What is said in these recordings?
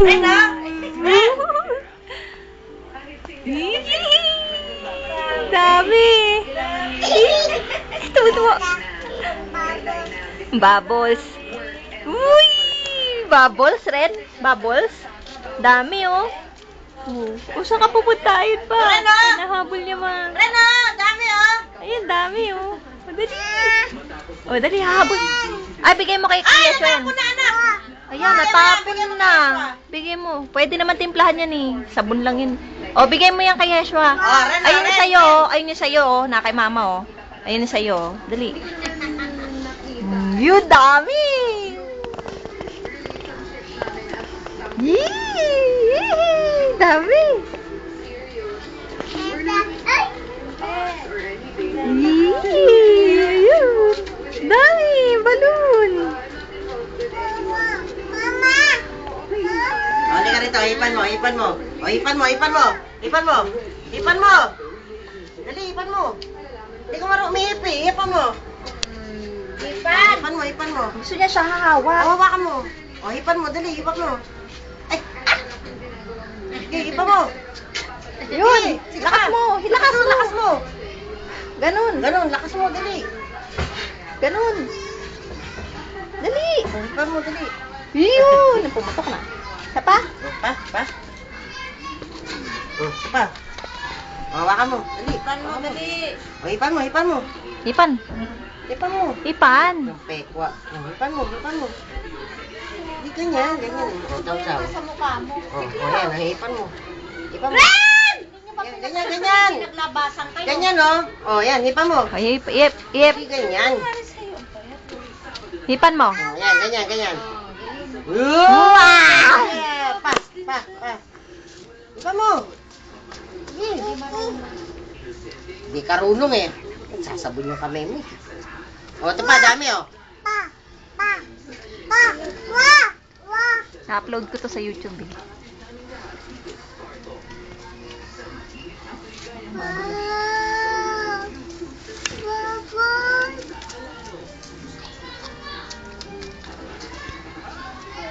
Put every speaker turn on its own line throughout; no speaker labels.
Ano?
Dami. Tuwa. Bubbles. Uy! Bubbles, Ren? Bubbles? Dami, oh. Oh, saan ka pupuntahin pa?
Reno!
Nahabol niya mga...
Reno! Dami oh!
Ayun, dami, oh. O, dali. O, dali, hahabol. Ay, bigay mo kay Kuya Swen.
Ako na anak!
Ayan, natapon na. Bigay mo. Pwede naman timplahan yan, eh. Sabon lang yun. O, bigay mo yan kay Yeshua.
Ren,
Ayun yung
Ren.
sa'yo, oh. Ayun yung sa'yo, oh. Na kay mama, oh. Ayun yung sa'yo, oh. Dali. Yun, dami. Yee! Dami. Yee! Yun. Dami. Balloon.
O, hindi ka rito. Ipan mo, ipan mo. O, ipan mo, ipan mo. Ipan mo. Ipan mo. Dali, ipan mo. Hindi ko marunong umihip eh. Ipan mo. Ipan mo, ipan mo.
Gusto niya siya hahawak.
O, hawakan mo. O, ipan mo. Dali, ipan mo. Ay, ah! Okay, ipan mo.
Yun.
Sige
Lakas
pa.
mo. Hilakas mo.
Lakas mo.
Ganun.
Ganon, lakas mo. Dali.
Ganun. Dali.
O, ipan mo, dali.
Yun. Pumatok na. Isa pa?
O, pa. O, pa. O, hawakan mo. Dali. Ipan mo, dali. O, ipan mo, ipan mo.
Ipan.
Ipan mo.
Ipan.
Yung pekwa. Ipan mo, ipan mo. Hindi ganyan, ganyan. O, taw-taw.
Sa mukha mo.
O, yan, ipan mo. Ipan mo.
Hindi nyo ba
Ganyan, ganyan.
pinaglabasan kayo?
Ganyan, o. O, yan, ipan mo.
O, ip.
Hindi ganyan.
Ipan mo.
O, yan, ganyan, ganyan.
Wow!
Pa. Ipan mo. Sige. Hindi karunong eh. Sasabon yung kamay mo. O, ito pa, dami, o.
Na-upload ko to sa YouTube, eh.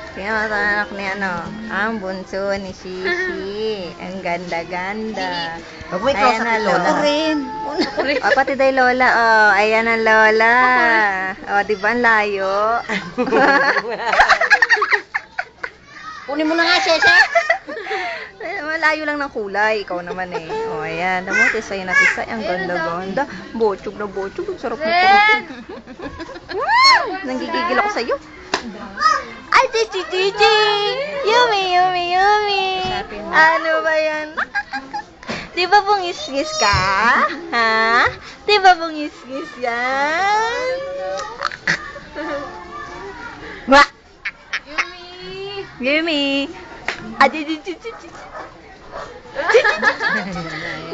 Kaya anak ni ano, ang bunso ni Shishi. Ang ganda-ganda.
Huwag mo ikaw
Ayan
sa
na,
lola.
Lola. O, pati day Lola. Oh, ayan ang Lola. O, di ba ang layo?
Kunin mo na nga, Shesha.
Malayo lang ng kulay. Ikaw naman eh. O, ayan. Tamo, tisay na tisay. Ang ganda-ganda. Bochog na bochog. Ang sarap ng kurupin. Nanggigigil ako sa'yo. Ay, chichi! Yummy! Ano ba yan? Di ba bungis-ngis ka? Ha? Di ba bungis-ngis yan? Wa! Yummy!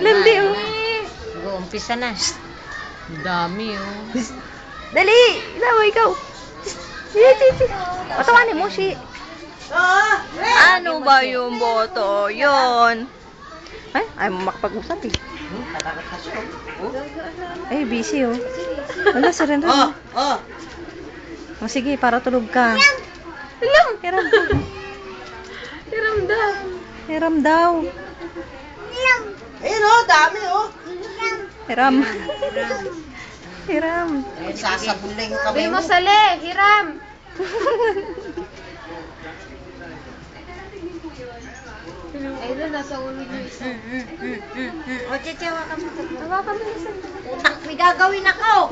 Landi, oh.
Umpisa na. Dami oh.
Dali! Ikaw! Patawanin mo, si... Ano ba yung boto? Yun. Ay, ayaw mo makapag-usap eh. Ay, busy oh. Wala, si Ren.
Oh.
O sige, para tulog ka. Hiram daw.
Ayun, oh, dami, oh.
Hiram.
Sasabon lang yung kamay
Sabi
mo.
mo sali, hiram. Ayun, nasa ulo niyo isa.
O, chichawa ka mo.
Hawakan mo isa.
Utak, may gagawin ako.